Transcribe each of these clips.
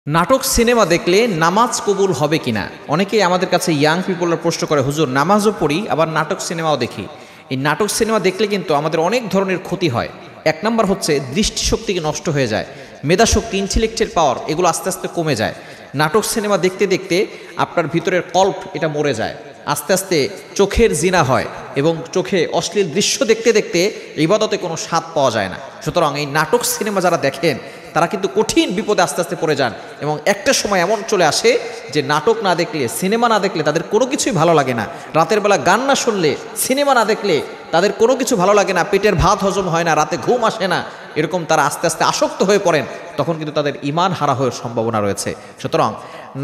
নাটক সিনেমা দেখলে নামাজ কবুল হবে কিনা? অনেকেই আমাদের কাছে ইয়াং পিপলরা প্রশ্ন করে, হুজুর নামাজও পড়ি আবার নাটক সিনেমাও দেখি। এই নাটক সিনেমা দেখলে কিন্তু আমাদের অনেক ধরনের ক্ষতি হয়। এক নাম্বার হচ্ছে দৃষ্টিশক্তি নষ্ট হয়ে যায়, মেধাশক্তি, ইন্টেলেকচুয়াল পাওয়ার এগুলো আস্তে আস্তে কমে যায়। নাটক সিনেমা দেখতে দেখতে আপনার ভিতরের কল্প এটা মরে যায়, আস্তে আস্তে চোখের জিনা হয় এবং চোখে অশ্লীল দৃশ্য দেখতে দেখতে ইবাদতে কোনো স্বাদ পাওয়া যায় না। সুতরাং এই নাটক সিনেমা যারা দেখেন তারা কিন্তু কঠিন বিপদে আস্তে আস্তে পড়ে যান এবং একটা সময় এমন চলে আসে যে নাটক না দেখলে, সিনেমা না দেখলে তাদের কোনো কিছুই ভালো লাগে না। রাতের বেলা গান না শুনলে, সিনেমা না দেখলে তাদের কোনো কিছু ভালো লাগে না, পেটের ভাত হজম হয় না, রাতে ঘুম আসে না, এরকম তারা আস্তে আস্তে আসক্ত হয়ে পড়েন। তখন কিন্তু তাদের ঈমান হারা হওয়ার সম্ভাবনা রয়েছে। সুতরাং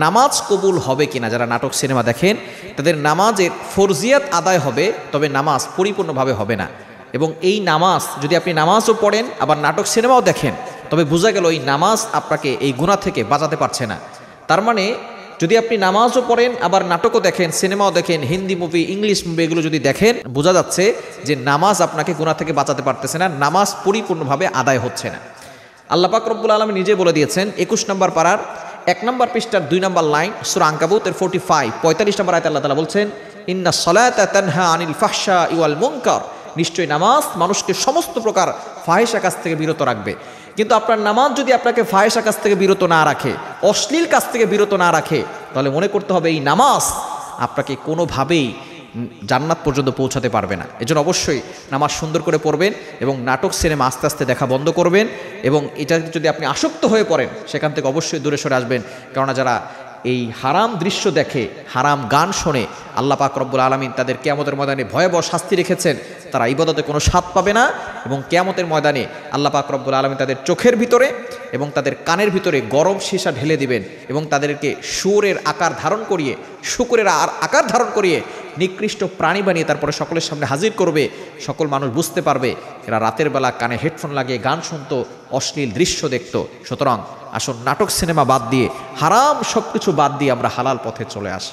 নামাজ কবুল হবে কিনা, যারা নাটক সিনেমা দেখেন তাদের নামাজের ফরজিয়াত আদায় হবে, তবে নামাজ পরিপূর্ণভাবে হবে না। এবং এই নামাজ যদি আপনি নামাজও পড়েন আবার নাটক সিনেমাও দেখেন, তবে বোঝা গেল এই নামাজ আপনাকে এই গুনাহ থেকে বাঁচাতে পারছে না। তার মানে যদি আপনি নামাজও পড়েন আবার নাটকও দেখেন, সিনেমাও দেখেন, হিন্দি মুভি, ইংলিশ মুভি এগুলো যদি দেখেন, বোঝা যাচ্ছে যে নামাজ আপনাকে গুনাহ থেকে বাঁচাতে পারতেছে না, নামাজ পরিপূর্ণভাবে আদায় হচ্ছে না। আল্লাহ পাক রব্বুল আলামিন নিজে বলে দিয়েছেন 21 নম্বর পারার 1 নম্বর পৃষ্ঠার 2 নম্বর লাইন সূরা আনকাবুতের 45 নম্বর আয়াতে আল্লাহ তাআলা বলছেন, ইন্না সলাতা তানহা আনিল ফাহশাই ওয়াল মুনকার, নিশ্চয়ই নামাজ মানুষকে সমস্ত প্রকার ফাহিশা কাজ থেকে বিরত রাখবে। কিন্তু আপনার নামাজ যদি আপনাকে ফাহিশা কাজ থেকে বিরত না রাখে, অশ্লীল কাজ থেকে বিরত না রাখে, তাহলে মনে করতে হবে এই নামাজ আপনাকে কোনোভাবেই জান্নাত পর্যন্ত পৌঁছাতে পারবে না। এজন্য অবশ্যই নামাজ সুন্দর করে পড়বেন এবং নাটক সিনেমা আস্তে আস্তে দেখা বন্ধ করবেন। এবং এটা যদি আপনি আসক্ত হয়ে পড়েন, সেখান থেকে অবশ্যই দূরে সরে আসবেন। কেননা যারা এই হারাম দৃশ্য দেখে, হারাম গান শোনে, আল্লাহ পাক রব্বুল আলামিন তাদের কিয়ামতের ময়দানে ভয়াবহ শাস্তি রেখেছেন। তারা ইবাদতে কোনো স্বাদ পাবে না এবং কিয়ামতের ময়দানে আল্লাহ পাক রব্বুল আলামিন তাদের চোখের ভিতরে এবং তাদের কানের ভিতরে গরম সীসা ঢেলে দিবেন এবং তাদেরকে শুয়োরের আকার ধারণ করিয়ে, শূকরের আকার ধারণ করিয়ে নিকৃষ্ট প্রাণী বানিয়ে তারপরে সকলের সামনে হাজির করবে। সকল মানুষ বুঝতে পারবে এরা রাতের বেলা কানে হেডফোন লাগিয়ে গান শুনতো, অশ্লীল দৃশ্য দেখত। সুতরাং আসুন নাটক সিনেমা বাদ দিয়ে, হারাম সব কিছু বাদ দিয়ে আমরা হালাল পথে চলে আসি।